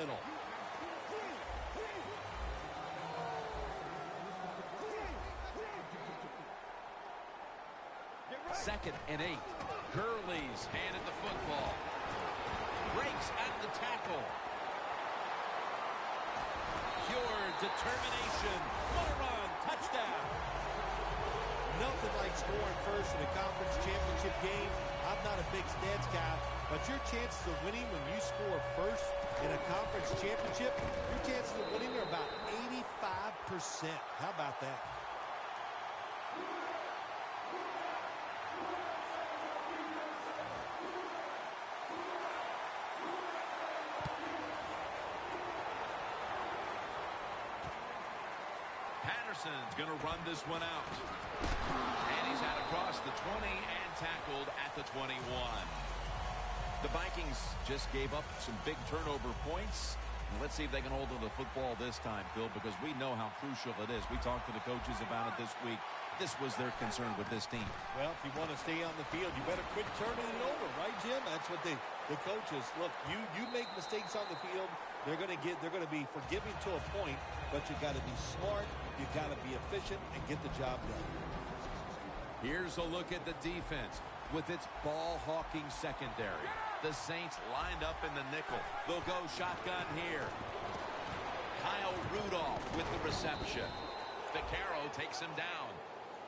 middle. Second and 8. Quilly's handed the football. Breaks at the tackle. Pure determination. What a run. Touchdown. Nothing like scoring first in a conference championship game. I'm not a big stats guy, but your chances of winning when you score first in a conference championship, your chances of winning are about 85%. How about that? Patterson's going to run this one out. And he's out across the 20 and tackled at the 21. The Vikings just gave up some big turnover points. Let's see if they can hold on to the football this time, Phil, because we know how crucial it is. We talked to the coaches about it this week. This was their concern with this team. Well, if you want to stay on the field, you better quit turning it over, right, Jim? That's what the coaches, look, you make mistakes on the field, they're going to be forgiving to a point, but you got to be smart, you got to be efficient and get the job done. Here's a look at the defense with its ball-hawking secondary. The Saints lined up in the nickel. They'll go shotgun here. Kyle Rudolph with the reception. Vaccaro takes him down.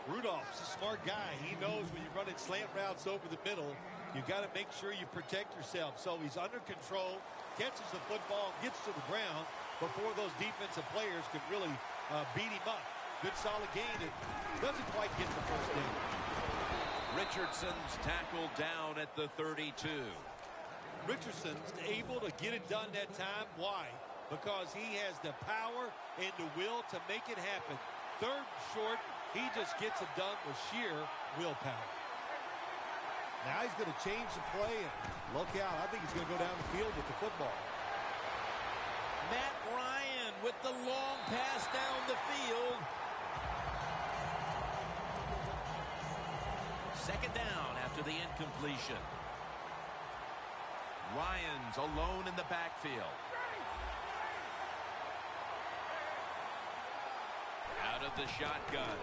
Rudolph's a smart guy. He knows when you're running slant routes over the middle, you got to make sure you protect yourself. So he's under control, catches the football, gets to the ground before those defensive players can really beat him up. Good solid gain. It doesn't quite get the first down. Richardson's tackled down at the 32. Richardson's able to get it done that time. Why? Because he has the power and the will to make it happen. Third and short, he just gets it done with sheer willpower. Now he's going to change the play and look out. I think he's going to go down the field with the football. Matt Ryan with the long pass down the field. Second down after the incompletion. Ryan's alone in the backfield. Out of the shotgun.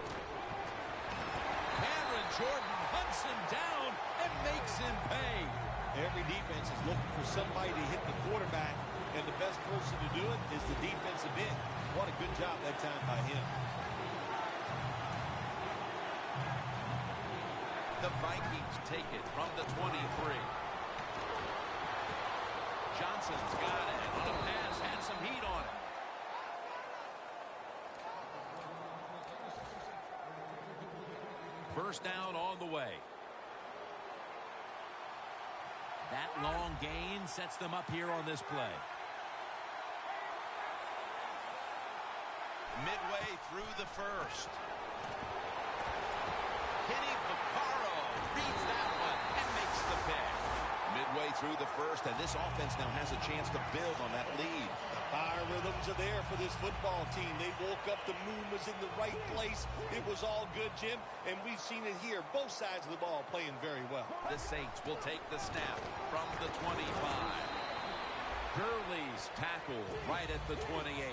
Cameron Jordan hunts him down and makes him pay. Every defense is looking for somebody to hit the quarterback, and the best person to do it is the defensive end. What a good job that time by him. The Vikings take it from the 23. Johnson's got it on a pass, had some heat on it. First down on the way. That long gain sets them up here on this play. Midway through the first. Kenny Vaccaro reads that one and makes the pick. Midway through the first, and this offense now has a chance to build on that lead. The fire rhythms are there for this football team. They woke up, the moon was in the right place. It was all good, Jim, and we've seen it here. Both sides of the ball playing very well. The Saints will take the snap from the 25. Quilly's tackle right at the 28.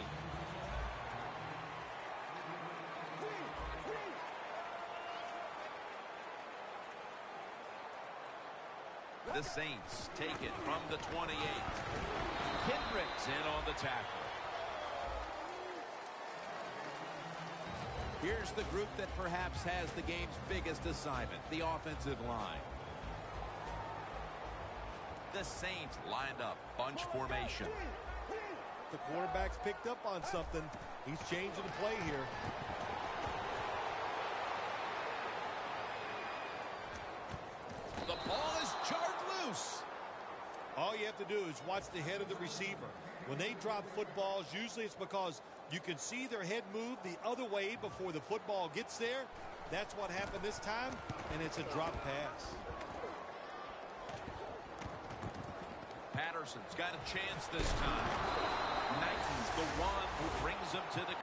The Saints take it from the 28. Kendrick's in on the tackle. Here's the group that perhaps has the game's biggest assignment, the offensive line. The Saints lined up, bunch formation. The quarterback's picked up on something. He's changing the play here. The ball is jarred loose. All you have to do is watch the head of the receiver. When they drop footballs, usually it's because you can see their head move the other way before the football gets there. That's what happened this time, and it's a drop pass. Patterson's got a chance this time. Knighton's the one who brings him to the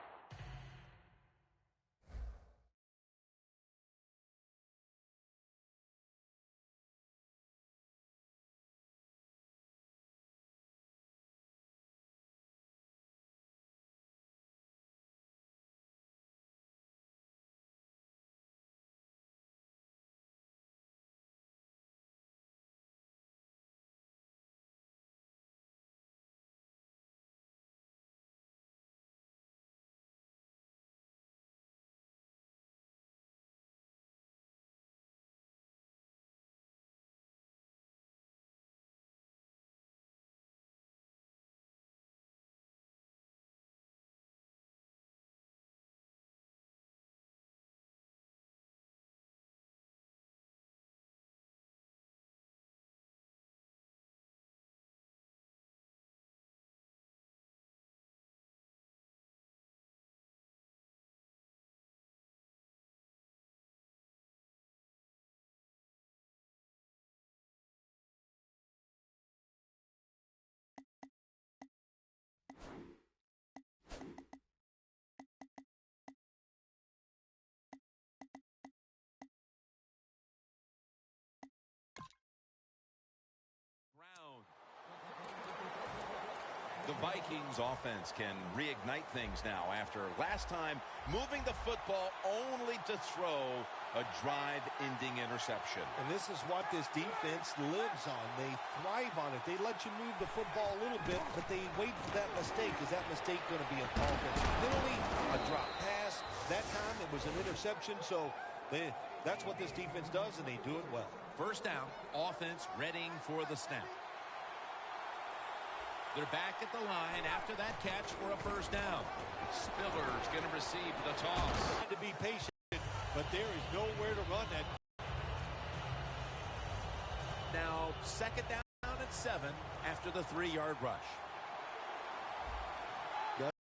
The Vikings offense can reignite things now after last time moving the football only to throw a drive-ending interception. And this is what this defense lives on. They thrive on it. They let you move the football a little bit, but they wait for that mistake. Is that mistake going to be an offensive penalty, a drop pass? That time it was an interception, so that's what this defense does, and they do it well. First down, offense readying for the snap. They're back at the line after that catch for a first down. Spiller's going to receive the toss. Trying to be patient, but there is nowhere to run that. Now, second down and 7 after the 3-yard rush.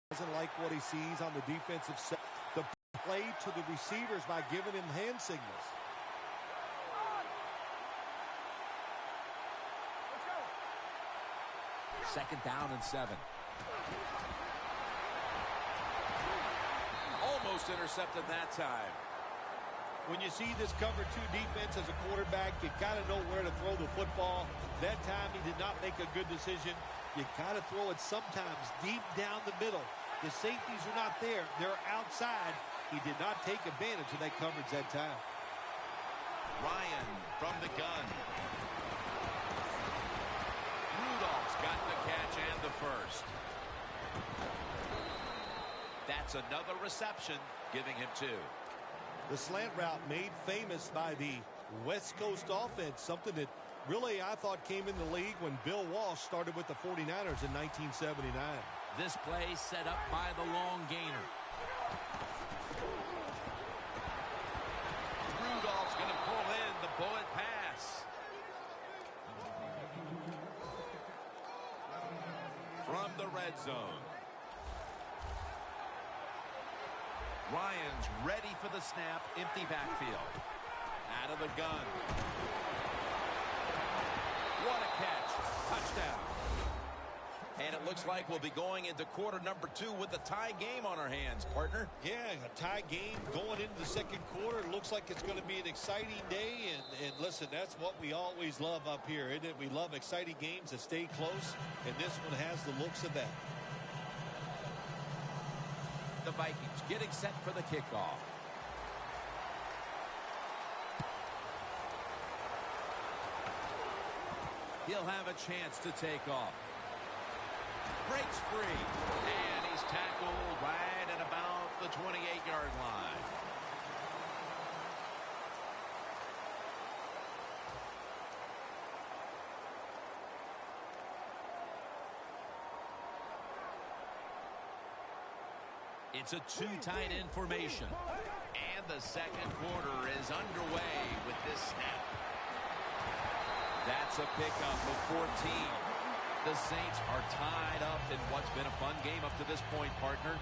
Doesn't like what he sees on the defensive side. The play to the receivers by giving him hand signals. Second down and 7. Almost intercepted that time. When you see this cover 2 defense as a quarterback, you got to know where to throw the football. That time he did not make a good decision. You got to throw it sometimes deep down the middle. The safeties are not there. They're outside. He did not take advantage of that coverage that time. Ryan from the gun. Rudolph's got the catch and the first. That's another reception, giving him 2. The slant route made famous by the West Coast offense, something that really I thought came in the league when Bill Walsh started with the 49ers in 1979. This play set up by the long gainer. Rudolph's going to pull in the bullet pass. From the red zone. Ryan's ready for the snap. Empty backfield. Out of the gun. What a catch. Touchdown. And it looks like we'll be going into quarter number 2 with a tie game on our hands, partner. Yeah, a tie game going into the second quarter. It looks like it's going to be an exciting day. And listen, that's what we always love up here, isn't it? We love exciting games that stay close, and this one has the looks of that. The Vikings getting set for the kickoff. He'll have a chance to take off. Breaks free. And he's tackled right at about the 28-yard line. It's a 2 tight end formation. And the second quarter is underway with this snap. That's a pickup of 14. The Saints are tied up in what's been a fun game up to this point, partner.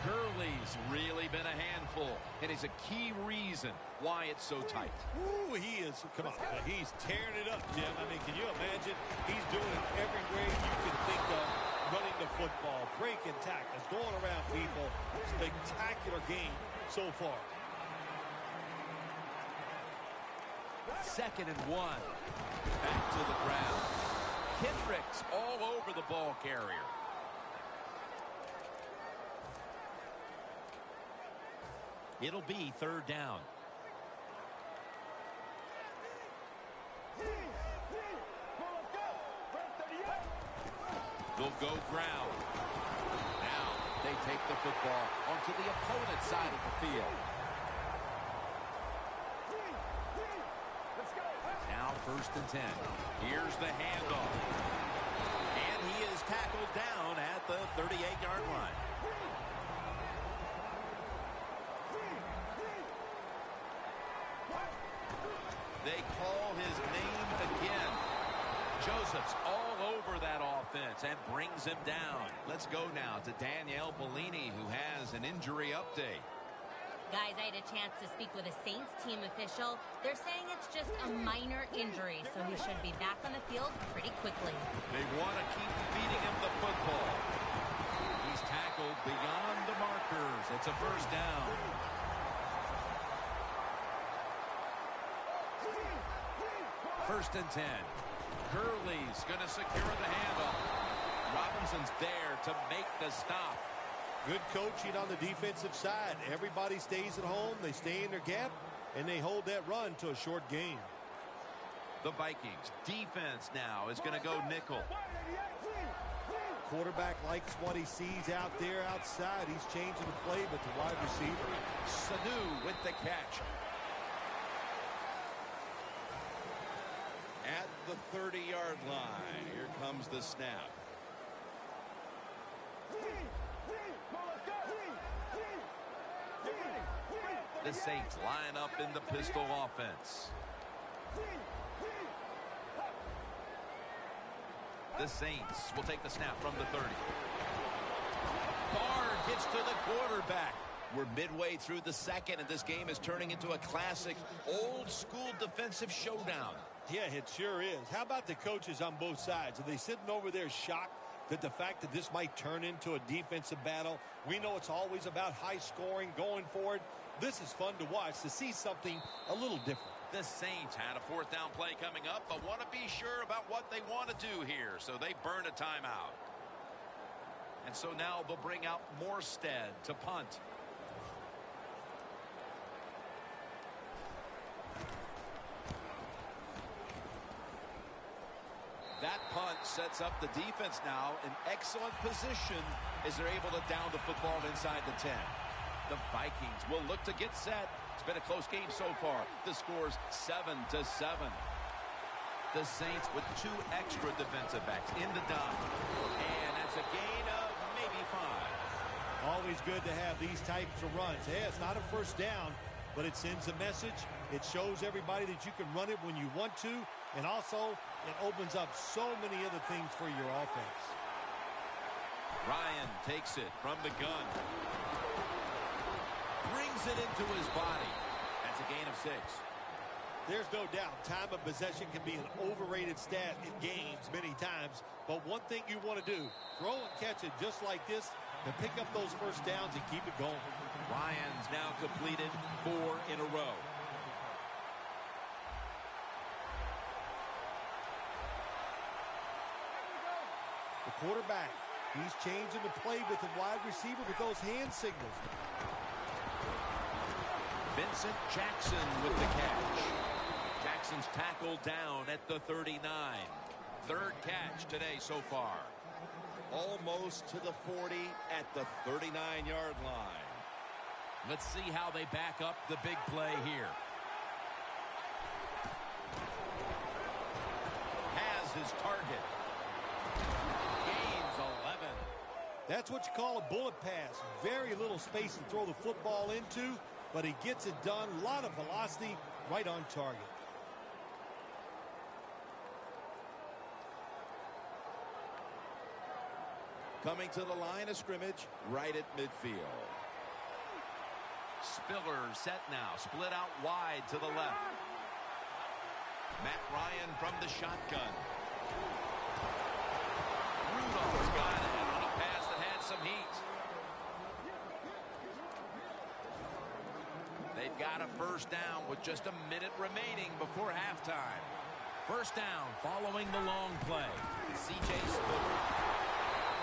Quilly's really been a handful, and is a key reason why it's so tight. Ooh, he is. Come on. He's tearing it up, Jim. I mean, can you imagine? He's doing it every way you can think of. Running the football, breaking tackles, going around people. Spectacular game so far. Second and 1. Back to the ground. Kendricks all over the ball carrier. It'll be third down. They'll go ground. Now they take the football onto the opponent's side of the field. Now first and 10. Here's the handoff. And he is tackled down at the 38-yard line. They call his name again. Joseph's all over that offense and brings him down. Let's go now to Danielle Bellini, who has an injury update. Guys, I had a chance to speak with a Saints team official. They're saying it's just a minor injury, so he should be back on the field pretty quickly. They want to keep feeding him the football. He's tackled beyond the markers. It's a first down. First and 10. Quilly's going to secure the handoff. wasn't there to make the stop. Good coaching on the defensive side. Everybody stays at home. They stay in their gap, and they hold that run to a short gain. The Vikings defense now is going to go nickel. Quarterback likes what he sees out there outside. He's changing the play, but the wide receiver. Sanu with the catch. At the 30-yard line, here comes the snap. The Saints line up in the pistol offense. The Saints will take the snap from the 30. Barr gets to the quarterback. We're midway through the second, and this game is turning into a classic old-school defensive showdown. Yeah, it sure is. How about the coaches on both sides? Are they sitting over there shocked that the fact that this might turn into a defensive battle? We know it's always about high scoring, going forward. This is fun to watch, to see something a little different. The Saints had a fourth down play coming up, but want to be sure about what they want to do here, so they burn a timeout. And so now they'll bring out Morstead to punt. That punt sets up the defense now in excellent position as they're able to down the football inside the 10. The Vikings will look to get set. It's been a close game so far. The score's 7-7. The Saints with 2 extra defensive backs in the dime. And that's a gain of maybe 5. Always good to have these types of runs. Yeah, it's not a first down, but it sends a message. It shows everybody that you can run it when you want to. And also, it opens up so many other things for your offense. Ryan takes it from the gun. Brings it into his body. That's a gain of 6. There's no doubt time of possession can be an overrated stat in games many times. But one thing you want to do, throw and catch it just like this and pick up those first downs and keep it going. Ryan's now completed 4 in a row. The quarterback, he's changing the play with the wide receiver with those hand signals. Vincent Jackson with the catch. Jackson's tackled down at the 39. Third catch today so far. Almost to the 40 at the 39-yard line. Let's see how they back up the big play here. Has his target. Gains 11. That's what you call a bullet pass. Very little space to throw the football into, but he gets it done. A lot of velocity, right on target. Coming to the line of scrimmage, right at midfield. Spiller set now, split out wide to the left. Matt Ryan from the shotgun. Rudolph's got it on a pass that had some heat. They've got a first down with just a minute remaining before halftime. First down following the long play. C.J. Spiller.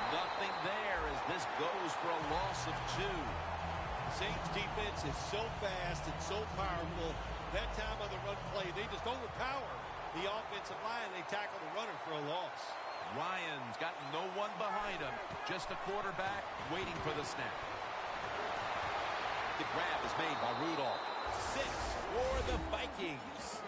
Nothing there as this goes for a loss of 2. Saints defense is so fast and so powerful. That time on the run play, they just overpower the offensive line. They tackle the runner for a loss. Ryan's got no one behind him. Just a quarterback waiting for the snap. The grab is made by Rudolph. 6 for the Vikings.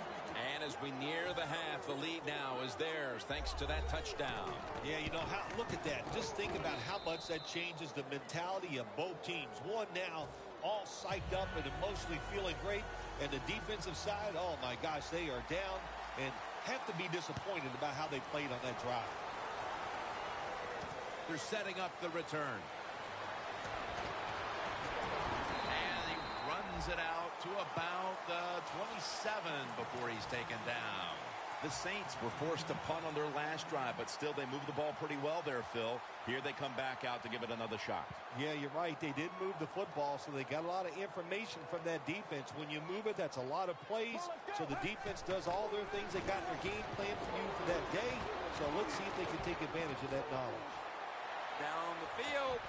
And as we near the half, the lead now is theirs thanks to that touchdown. Yeah, you know, look at that. Just think about how much that changes the mentality of both teams. One now all psyched up and emotionally feeling great. And the defensive side, oh my gosh, they are down and have to be disappointed about how they played on that drive. They're setting up the return. And he runs it out to about the 27 before he's taken down. The Saints were forced to punt on their last drive, but still they moved the ball pretty well there, Phil. Here they come back out to give it another shot. Yeah, you're right. They did move the football, so they got a lot of information from that defense. When you move it, that's a lot of plays. So the defense does all their things. They got their game plan for you for that day. So let's see if they can take advantage of that knowledge. down the field.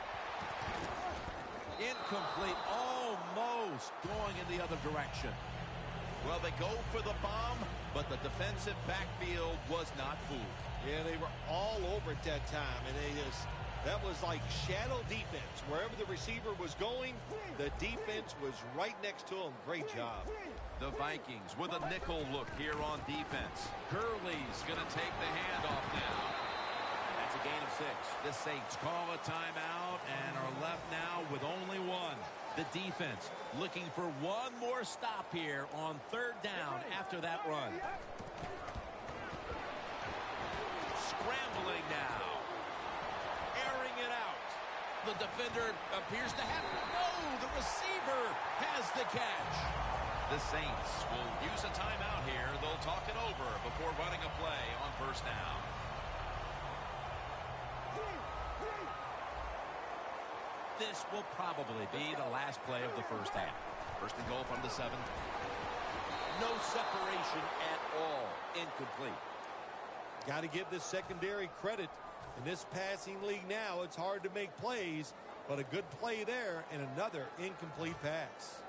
Incomplete, almost going in the other direction. Well, they go for the bomb, but the defensive backfield was not fooled. Yeah, they were all over at that time, and that was like shadow defense. Wherever the receiver was going, the defense was right next to him. Great job. The Vikings with a nickel look here on defense. Gurley's going to take the handoff now. That's a gain of 6. The Saints call a timeout and are left now with only one. The defense looking for one more stop here on 3rd down after that run. Scrambling now. Airing it out. The defender appears to have no. The receiver has the catch. The Saints will use a timeout here. They'll talk it over before running a play on 1st down. This will probably be the last play of the 1st half. 1st and goal from the 7. No separation at all. Incomplete. Got to give this secondary credit. In this passing league now, it's hard to make plays, but a good play there and another incomplete pass.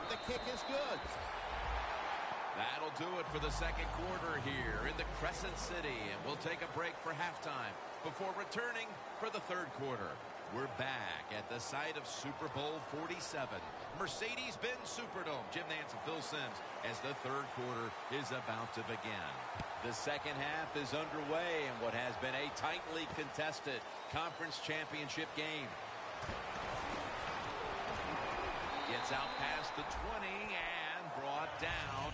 The kick is good. That'll do it for the 2nd quarter here in the Crescent City, and we'll take a break for halftime before returning for the 3rd quarter. We're back at the site of Super Bowl 47, Mercedes-Benz Superdome. Jim Nance and Phil Simms as the 3rd quarter is about to begin. The 2nd half is underway in what has been a tightly contested conference championship game. Gets out past the 20 and brought down.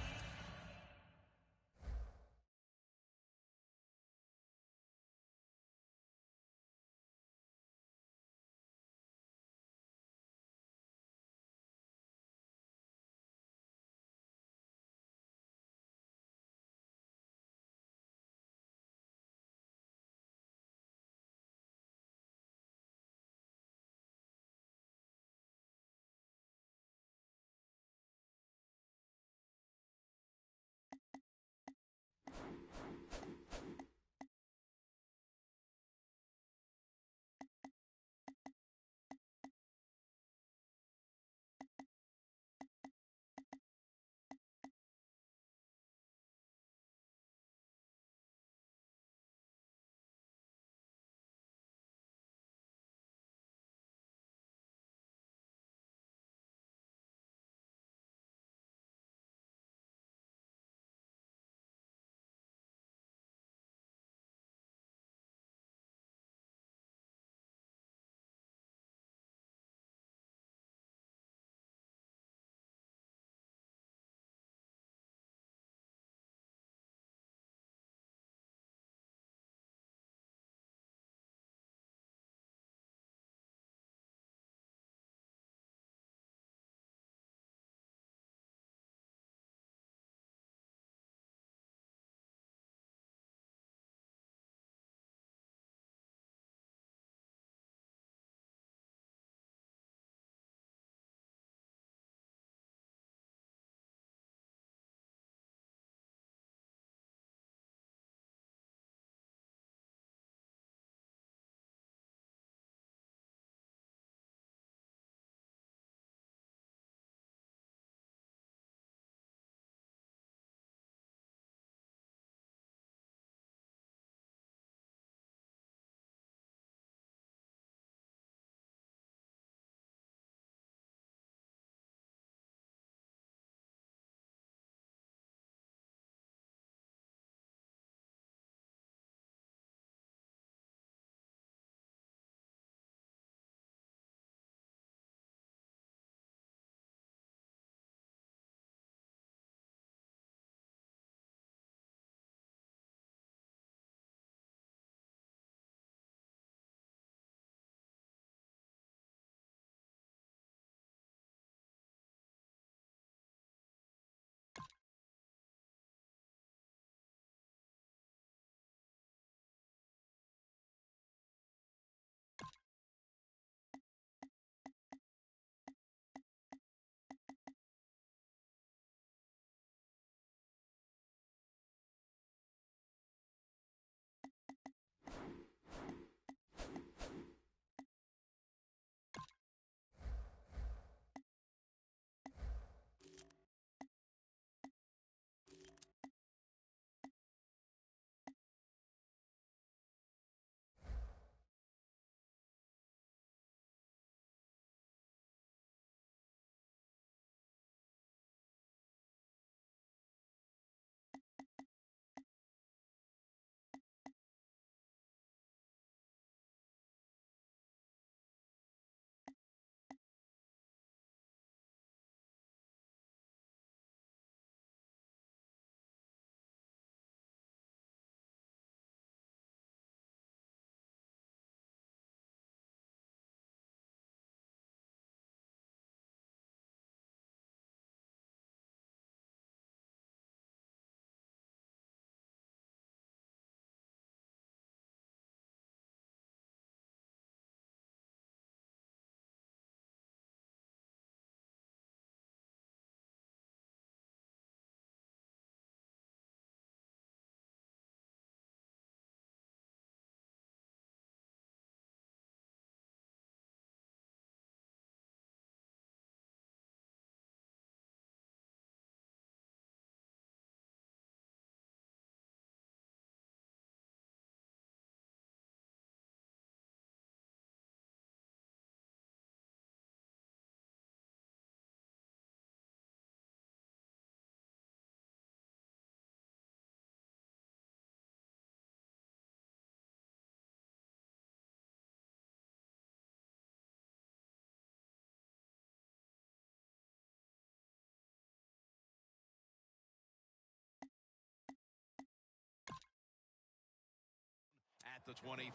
at the 24.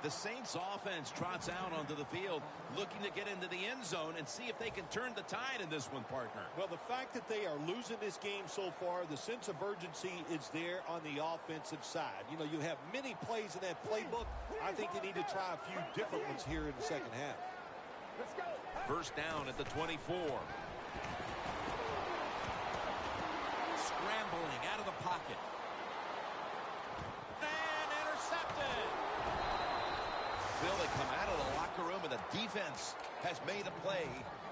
The Saints offense trots out onto the field, looking to get into the end zone and see if they can turn the tide in this one, partner. Well, the fact that they are losing this game so far, the sense of urgency is there on the offensive side. You know, you have many plays in that playbook. I think they need to try a few different ones here in the second half. Let's go. First down at the 24. Scrambling out of the pocket. And intercepted. Phil, they come out of the locker room and the defense has made a play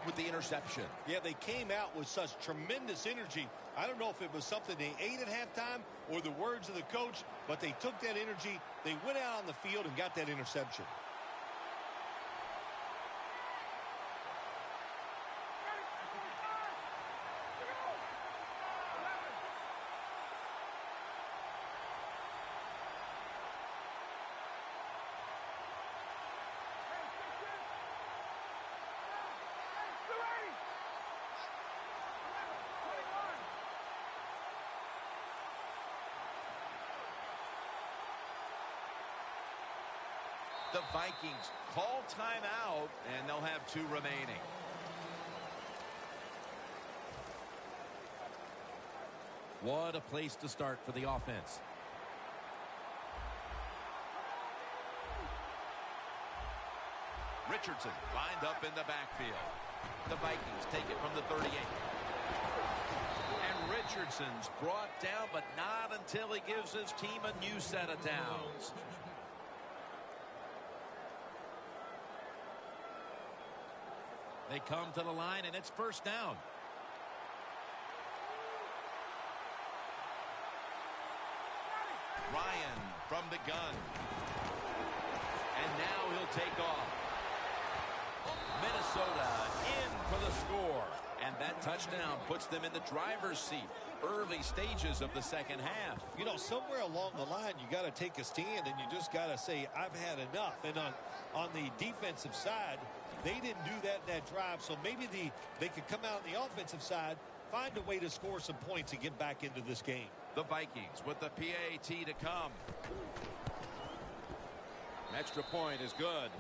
with the interception. Yeah, they came out with such tremendous energy. I don't know if it was something they ate at halftime or the words of the coach, but they took that energy, they went out on the field and got that interception. The Vikings call timeout, and they'll have 2 remaining. What a place to start for the offense. Richardson lined up in the backfield. The Vikings take it from the 38. And Richardson's brought down, but not until he gives his team a new set of downs. They come to the line, and it's first down. Ryan from the gun. And now he'll take off. Minnesota in for the score. And that touchdown puts them in the driver's seat. Early stages of the second half. You know, somewhere along the line, you got to take a stand, and you just got to say, I've had enough. And on the defensive side, they didn't do that in that drive, so maybe they could come out on the offensive side, find a way to score some points and get back into this game. The Vikings with the PAT to come. Extra point is good.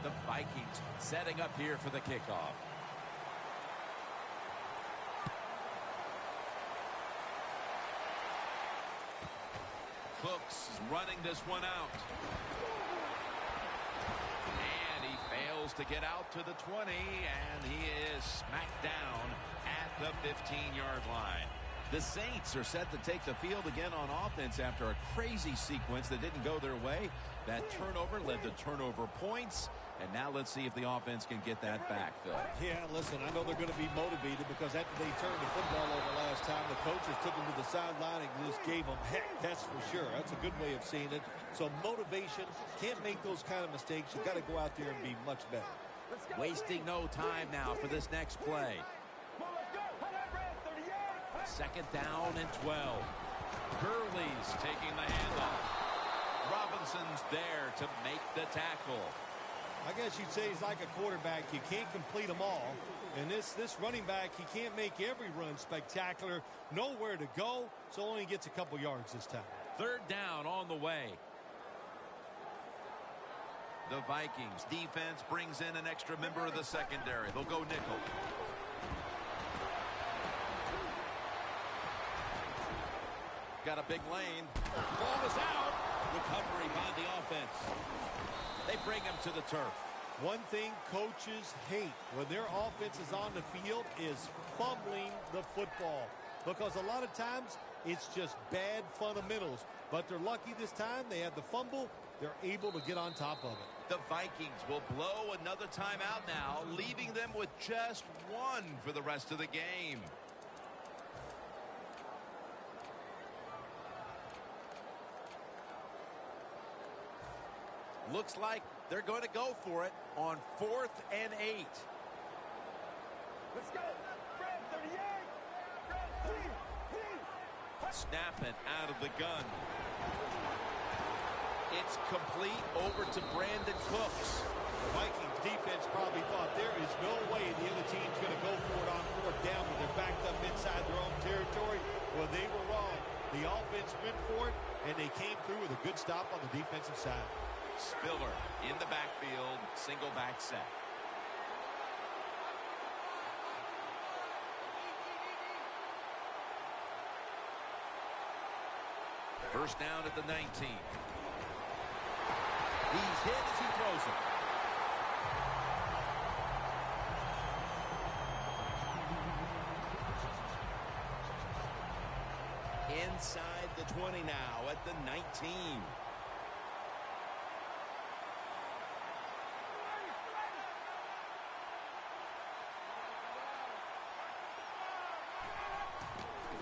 The Vikings setting up here for the kickoff. Cooks is running this one out. And he fails to get out to the 20, and he is smacked down at the 15-yard line. The Saints are set to take the field again on offense after a crazy sequence that didn't go their way. That turnover led to turnover points. And now let's see if the offense can get that back, Phil. Yeah, listen, I know they're going to be motivated because after they turned the football over last time, the coaches took them to the sideline and just gave them heck, that's for sure. That's a good way of seeing it. So motivation, can't make those kind of mistakes. You've got to go out there and be much better. Wasting no time now for this next play. Second down and 12. Gurley's taking the handoff. Robinson's there to make the tackle. I guess you'd say he's like a quarterback. You can't complete them all. And this running back, he can't make every run spectacular. Nowhere to go, so only gets a couple yards this time. Third down on the way. The Vikings defense brings in an extra member of the secondary. They'll go nickel. Got a big lane. Ball is out. Recovery by the offense. They bring him to the turf. One thing coaches hate when their offense is on the field is fumbling the football. Because a lot of times it's just bad fundamentals. But they're lucky this time. They had the fumble. They're able to get on top of it. The Vikings will blow another timeout now, leaving them with just one for the rest of the game. Looks like they're going to go for it on 4th and 8. Let's go. Brand 38. Snap it out of the gun. It's complete over to Brandon Cooks. The Vikings defense probably thought there is no way the other team's going to go for it on 4th down when they're backed up inside their own territory. Well, they were wrong. sprint for it, and they came through with a good stop on the defensive side. Spiller in the backfield, single back set. First down at the 19. He's hit as he throws it. Inside the 20 now at the 19.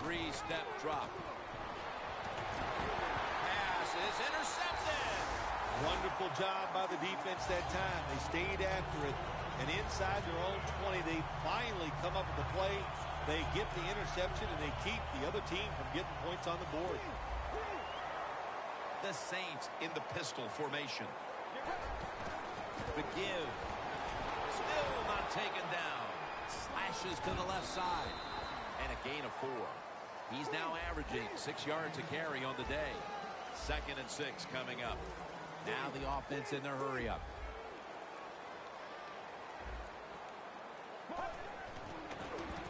Three-step drop. Pass is intercepted. Wonderful job by the defense that time. They stayed after it. And inside their own 20, they finally come up with the play. They get the interception, and they keep the other team from getting points on the board. The Saints in the pistol formation. The give. Still not taken down. Slashes to the left side. And a gain of 4. He's now averaging 6 yards a carry on the day. 2nd and 6 coming up. Now the offense in their hurry-up.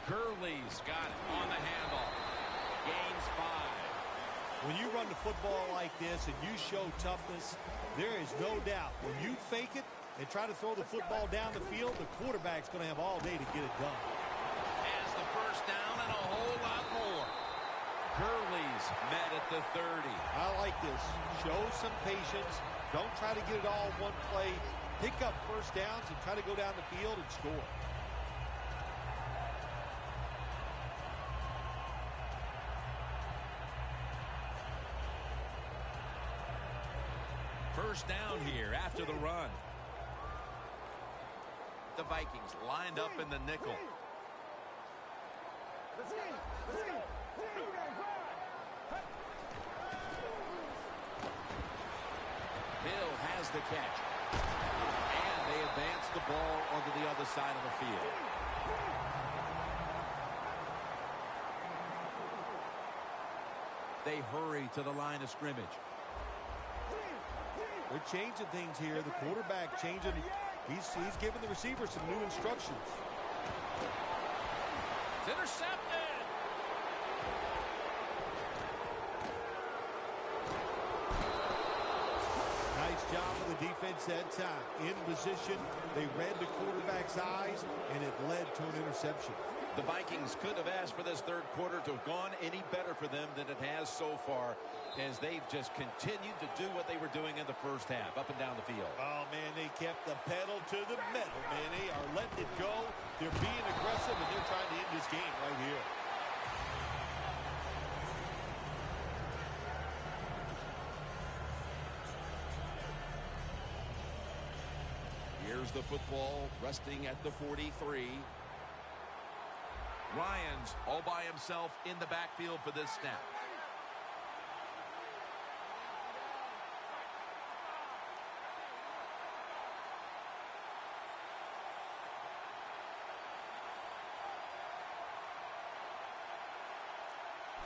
Quilly's got it on the handle. Gains 5. When you run the football like this and you show toughness, there is no doubt when you fake it and try to throw the football down the field, the quarterback's going to have all day to get it done. Has the first down and a whole lot more. Quilly's met at the 30. I like this. Show some patience. Don't try to get it all in one play. Pick up first downs and try to go down the field and score. First down here after the run. The Vikings lined up in the nickel. Hill has the catch. And they advance the ball onto the other side of the field. They hurry to the line of scrimmage. They're changing things here. The quarterback changing. He's giving the receiver some new instructions. It's intercepted. Nice job of the defense that time. In position, they read the quarterback's eyes, and it led to an interception. The Vikings could have asked for this third quarter to have gone any better for them than it has so far, as they've just continued to do what they were doing in the first half, up and down the field. Oh, man, they kept the pedal to the metal, man. They are letting it go. They're being aggressive, and they're trying to end this game right here. Here's the football resting at the 43. Ryan's all by himself in the backfield for this snap.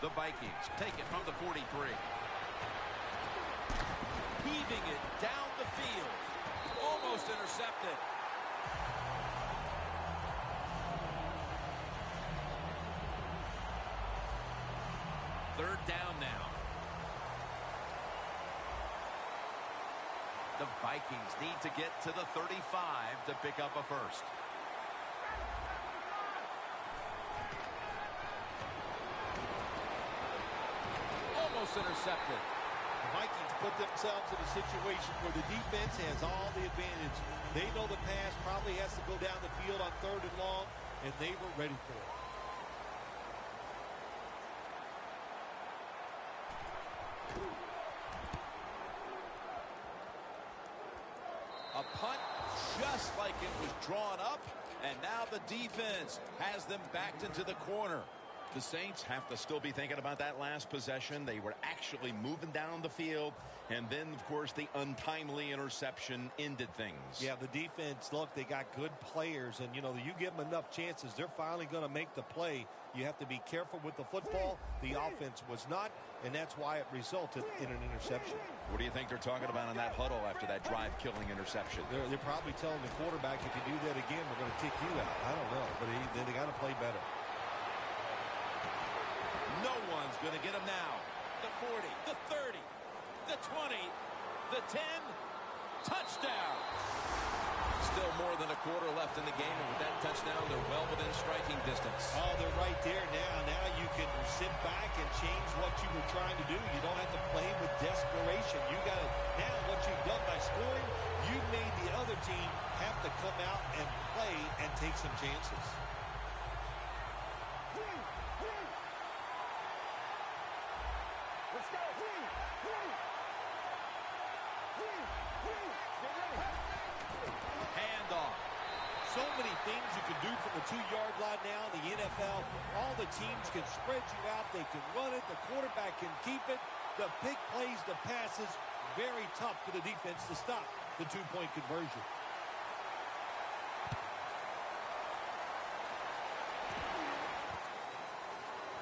The Vikings take it from the 43. Heaving it down the field. Almost intercepted. Third down now. The Vikings need to get to the 35 to pick up a first. Almost intercepted. The Vikings put themselves in a situation where the defense has all the advantage. They know the pass probably has to go down the field on 3rd and long, and they were ready for it. A punt just like it was drawn up, and now the defense has them backed into the corner. The Saints have to still be thinking about that last possession. They were actually moving down the field, and then, of course, the untimely interception ended things. Yeah, the defense, look, they got good players, and, you know, you give them enough chances, they're finally going to make the play. You have to be careful with the football. The offense was not, and that's why it resulted in an interception. What do you think they're talking about in that huddle after that drive-killing interception? They're probably telling the quarterback, if you do that again, we're going to kick you out. I don't know, but they got to play better. No one's going to get him now. The 40, the 30, the 20, the 10, touchdown. Still more than a quarter left in the game, and with that touchdown, they're well within striking distance. Oh, they're right there now. Now you can sit back and change what you were trying to do. You don't have to play with desperation. You got to, now what you've done by scoring, you've made the other team have to come out and play and take some chances. Let's go. Handoff. So many things you can do from the 2-yard line now in the NFL. All the teams can spread you out. They can run it. The quarterback can keep it. The big plays, the passes, very tough for the defense to stop the 2-point conversion.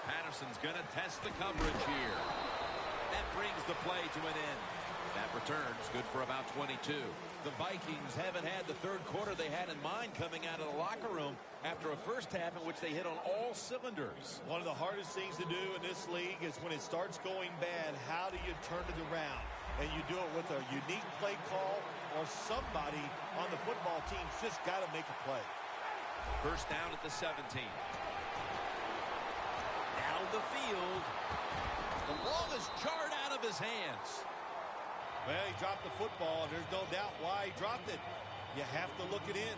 Patterson's going to test the coverage here. That brings the play to an end. That return's good for about 22. The Vikings haven't had the third quarter they had in mind coming out of the locker room after a first half in which they hit on all cylinders. One of the hardest things to do in this league is when it starts going bad, how do you turn it around? And you do it with a unique play call, or somebody on the football team's just got to make a play. First down at the 17. Down the field. The ball is jarred out of his hands. Well, he dropped the football. There's no doubt why he dropped it. You have to look it in.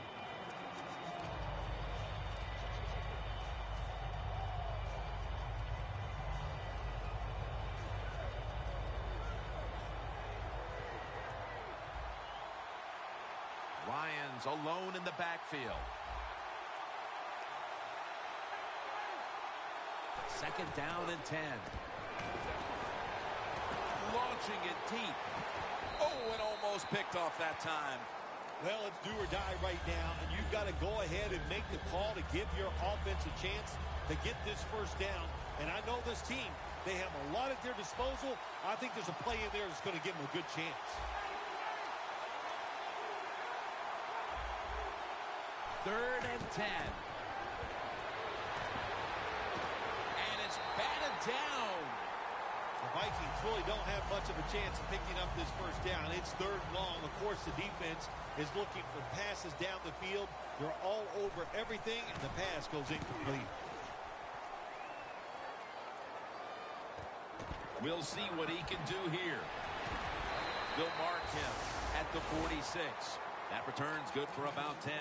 Ryan's alone in the backfield. Second down and 10. Launching it deep. Oh, and almost picked off that time. Well, it's do or die right now, and you've got to go ahead and make the call to give your offense a chance to get this first down. And I know this team, they have a lot at their disposal. I think there's a play in there that's going to give them a good chance. Third and 10. And it's batted down. The Vikings really don't have much of a chance of picking up this first down. It's third and long. Of course, the defense is looking for passes down the field. They're all over everything, and the pass goes incomplete. We'll see what he can do here. They'll mark him at the 46. That return's good for about 10.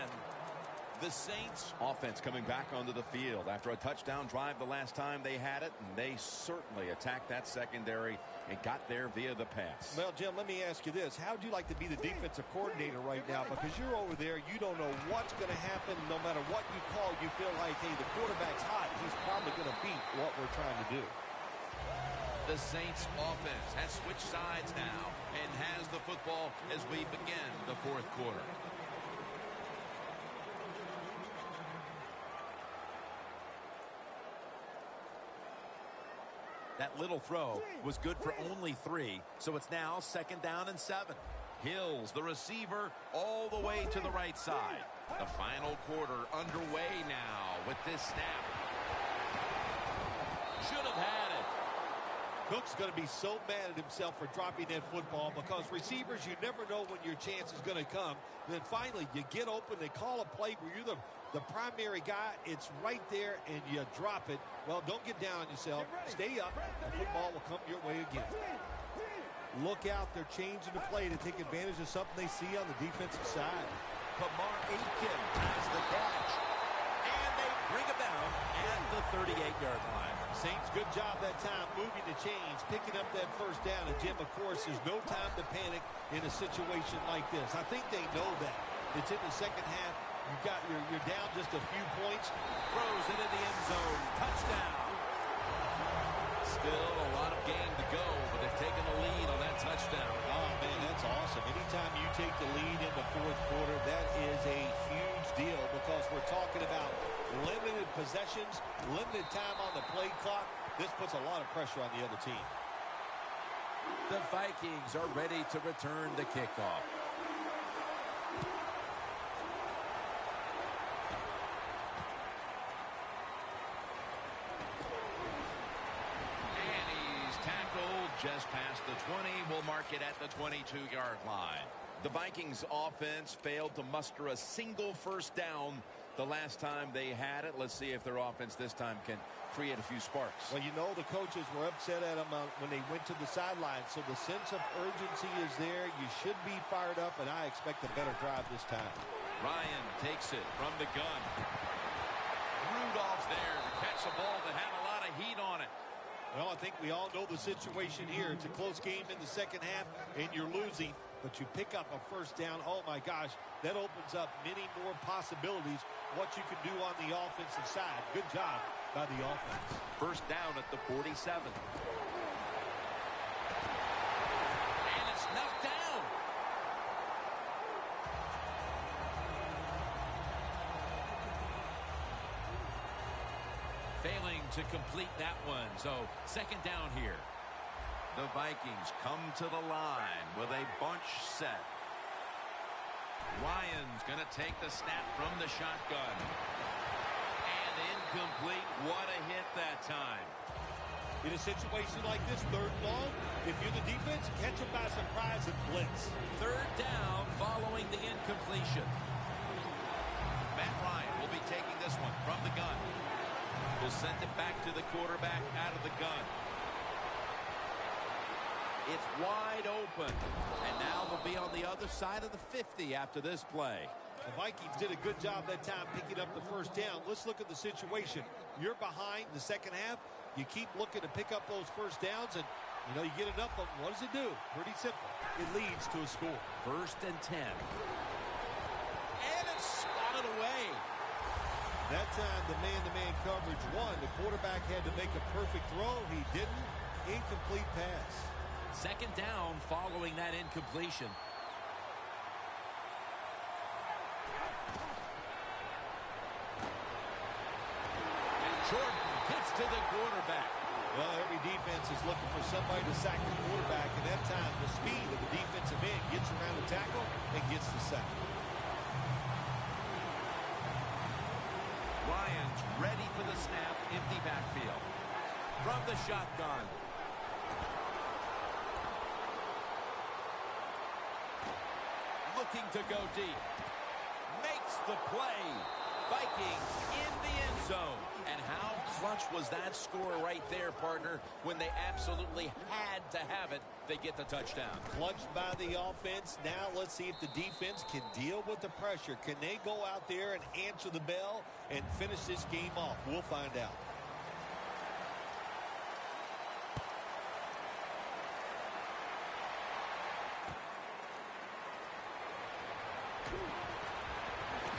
The Saints offense coming back onto the field after a touchdown drive the last time they had it, and they certainly attacked that secondary and got there via the pass. Well, Jim, let me ask you this. How would you like to be the defensive coordinator right now? Because you're over there, you don't know what's going to happen. No matter what you call, you feel like, hey, the quarterback's hot. He's probably going to beat what we're trying to do. The Saints offense has switched sides now and has the football as we begin the fourth quarter. That little throw was good for only 3, so it's now second down and 7. Hills, the receiver, all the way to the right side. The final quarter underway now with this snap. Should have had it. Cook's going to be so mad at himself for dropping that football because receivers, you never know when your chance is going to come. Then finally, you get open, they call a play where you're the primary guy. It's right there, and you drop it. Well, don't get down on yourself. Stay up. The football will come your way again. Look out. They're changing the play to take advantage of something they see on the defensive side. Kamar Aiken has the catch. And they bring him down at the 38-yard line. Saints, good job that time moving the chains, picking up that first down. And, Jim, of course, there's no time to panic in a situation like this. I think they know that. It's in the second half. You're down just a few points. Throws it in the end zone. Touchdown. Still a lot of game to go, but they've taken the lead on that touchdown. Oh, man, that's awesome. Anytime you take the lead in the fourth quarter, that is a huge deal because we're talking about limited possessions, limited time on the play clock. This puts a lot of pressure on the other team. The Vikings are ready to return the kickoff. And he's tackled just past the 20. We'll mark it at the 22-yard line. The Vikings offense failed to muster a single first down the last time they had it. Let's see if their offense this time can create a few sparks. Well, you know the coaches were upset at them when they went to the sideline, so the sense of urgency is there. You should be fired up, and I expect a better drive this time. Ryan takes it from the gun. Rudolph's there to catch a ball that had a lot of heat on it. Well, I think we all know the situation here. It's a close game in the second half, and you're losing, but you pick up a first down. Oh, my gosh, that opens up many more possibilities what you can do on the offensive side. Good job by the offense. First down at the 47. And it's knocked down. Failing to complete that one. So second down here. The Vikings come to the line with a bunch set. Ryan's going to take the snap from the shotgun. And incomplete. What a hit that time. In a situation like this, third and long, if you're the defense, catch them by surprise and blitz. Third down following the incompletion. Matt Ryan will be taking this one from the gun. Will send it back to the quarterback out of the gun. It's wide open. And now they'll be on the other side of the 50 after this play. The Vikings did a good job that time picking up the first down. Let's look at the situation. You're behind the second half. You keep looking to pick up those first downs, and, you get enough of them. What does it do? Pretty simple. It leads to a score. First and 10. And it's swatted away. That time, the man-to-man coverage won. The quarterback had to make a perfect throw. He didn't. Incomplete pass. Second down following that incompletion. And Jordan gets to the quarterback. Well, every defense is looking for somebody to sack the quarterback, and that time the speed of the defensive end gets around the tackle and gets the sack. Ryan's ready for the snap. Empty backfield. From the shotgun. Looking to go deep. Makes the play. Vikings in the end zone. And how clutch was that score right there, partner? When they absolutely had to have it, they get the touchdown. Clutched by the offense. Now let's see if the defense can deal with the pressure. Can they go out there and answer the bell and finish this game off? We'll find out.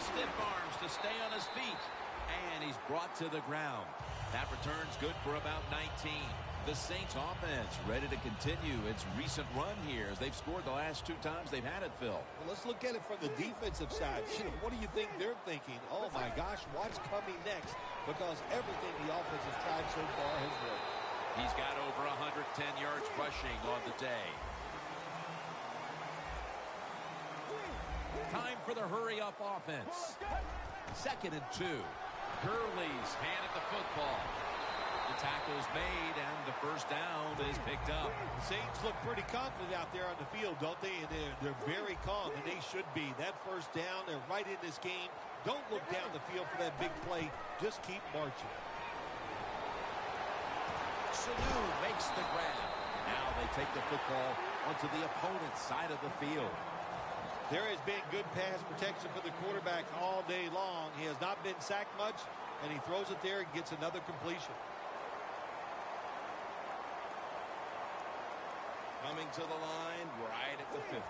Stiff arms to stay on his feet. And he's brought to the ground. That return's good for about 19. The Saints offense ready to continue its recent run here as they've scored the last two times they've had it, Phil. Well, let's look at it from the defensive side. What do you think they're thinking? Oh, my gosh, what's coming next? Because everything the offense has tried so far has worked. He's got over 110 yards rushing on the day. Time for the hurry-up offense. Second and 2. Gurley's handed the football. The tackle's made, and the first down is picked up. The Saints look pretty confident out there on the field, don't they? And they're very calm, and they should be. That first down, they're right in this game. Don't look down the field for that big play. Just keep marching. Sanu makes the grab. Now they take the football onto the opponent's side of the field. There has been good pass protection for the quarterback all day long. He has not been sacked much, and he throws it there and gets another completion. Coming to the line right at the 50.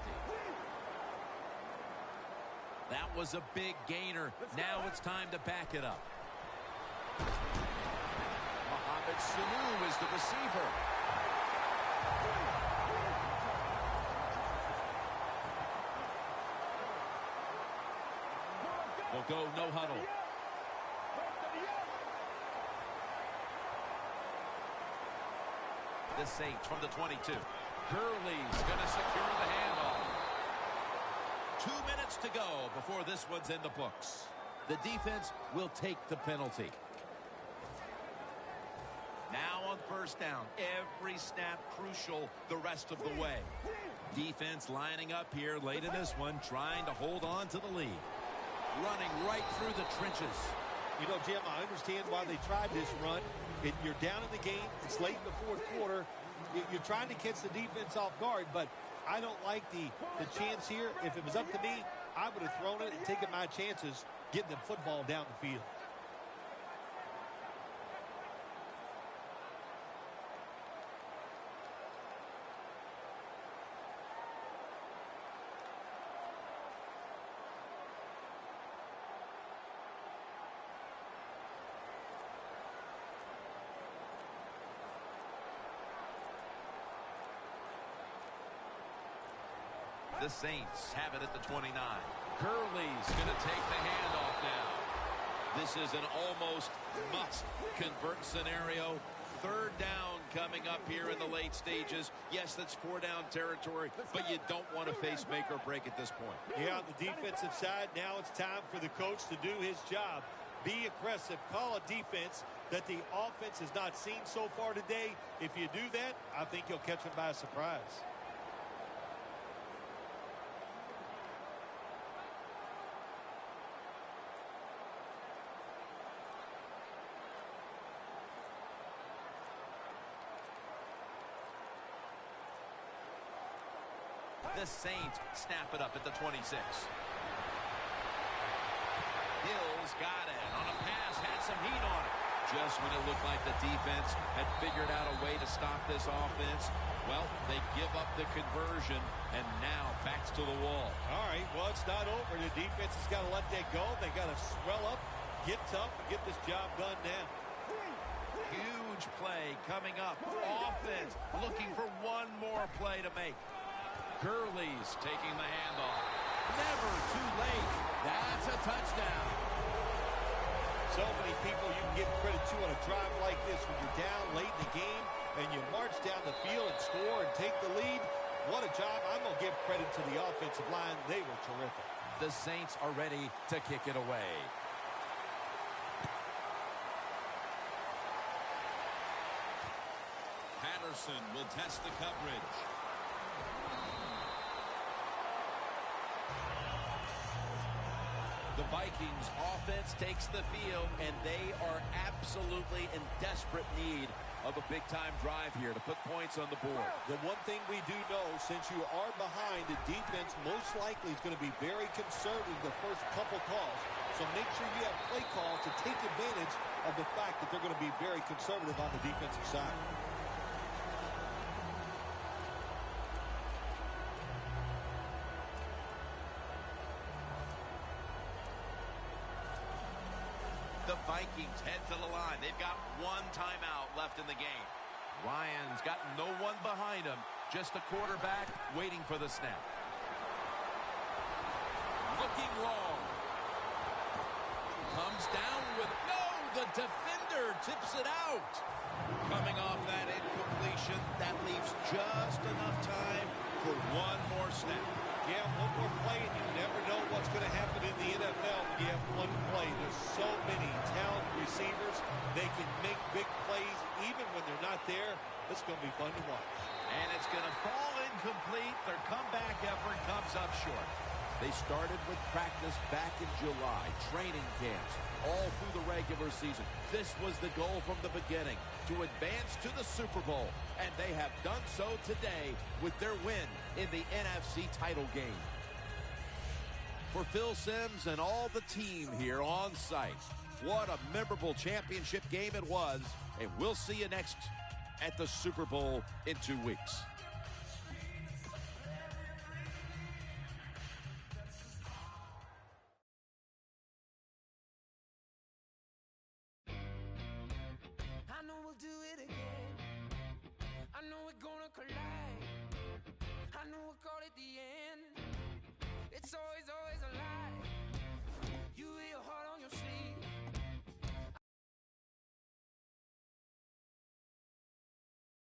That was a big gainer. Now it's time to back it up. but Sanu is the receiver. We'll go no huddle. The Saints from the 22. Quilly's going to secure the handoff. 2 minutes to go before this one's in the books. The defense will take the penalty. Now on first down, every snap crucial the rest of the way. Defense lining up here late in this one, trying to hold on to the lead. Running right through the trenches. You know, Jim, I understand why they tried this run. You're down in the game. It's late in the fourth quarter. You're trying to catch the defense off guard, but I don't like the chance here. If it was up to me, I would have thrown it and taken my chances getting the football down the field. The Saints have it at the 29. Quilly's going to take the handoff now. This is an almost must-convert scenario. Third down coming up here in the late stages. Yes, that's 4-down territory, but you don't want to face make or break at this point. Yeah, on the defensive side, now it's time for the coach to do his job. Be aggressive. Call a defense that the offense has not seen so far today. If you do that, I think you'll catch them by surprise. The Saints snap it up at the 26. Hill's got it on a pass, had some heat on it. Just when it looked like the defense had figured out a way to stop this offense, well, they give up the conversion, and now backs to the wall. All right, well, it's not over. The defense has got to let that go. They got to swell up, get tough, and get this job done now. Huge play coming up. Offense looking for one more play to make. Quilly's taking the handoff. Never too late. That's a touchdown. So many people you can give credit to on a drive like this when you're down late in the game and you march down the field and score and take the lead. What a job. I'm going to give credit to the offensive line. They were terrific. The Saints are ready to kick it away. Patterson will test the coverage. The Vikings offense takes the field, and they are absolutely in desperate need of a big-time drive here to put points on the board. The one thing we do know, since you are behind, the defense most likely is going to be very conservative the first couple calls. So make sure you have play calls to take advantage of the fact that they're going to be very conservative on the defensive side. The Vikings head to the line. They've got one timeout left in the game. Ryan's got no one behind him. Just a quarterback waiting for the snap. Looking long. Comes down with no. The defender tips it out. Coming off that incompletion, that leaves just enough time for one more snap. Yeah, one more play, and you never know what's going to happen in the NFL when you have one play. There's so many talented receivers. They can make big plays even when they're not there. It's going to be fun to watch. And it's going to fall incomplete. Their comeback effort comes up short. They started with practice back in July, training camps, all through the regular season. This was the goal from the beginning, to advance to the Super Bowl. And they have done so today with their win in the NFC title game. For Phil Simms and all the team here on site, what a memorable championship game it was. And we'll see you next at the Super Bowl in 2 weeks.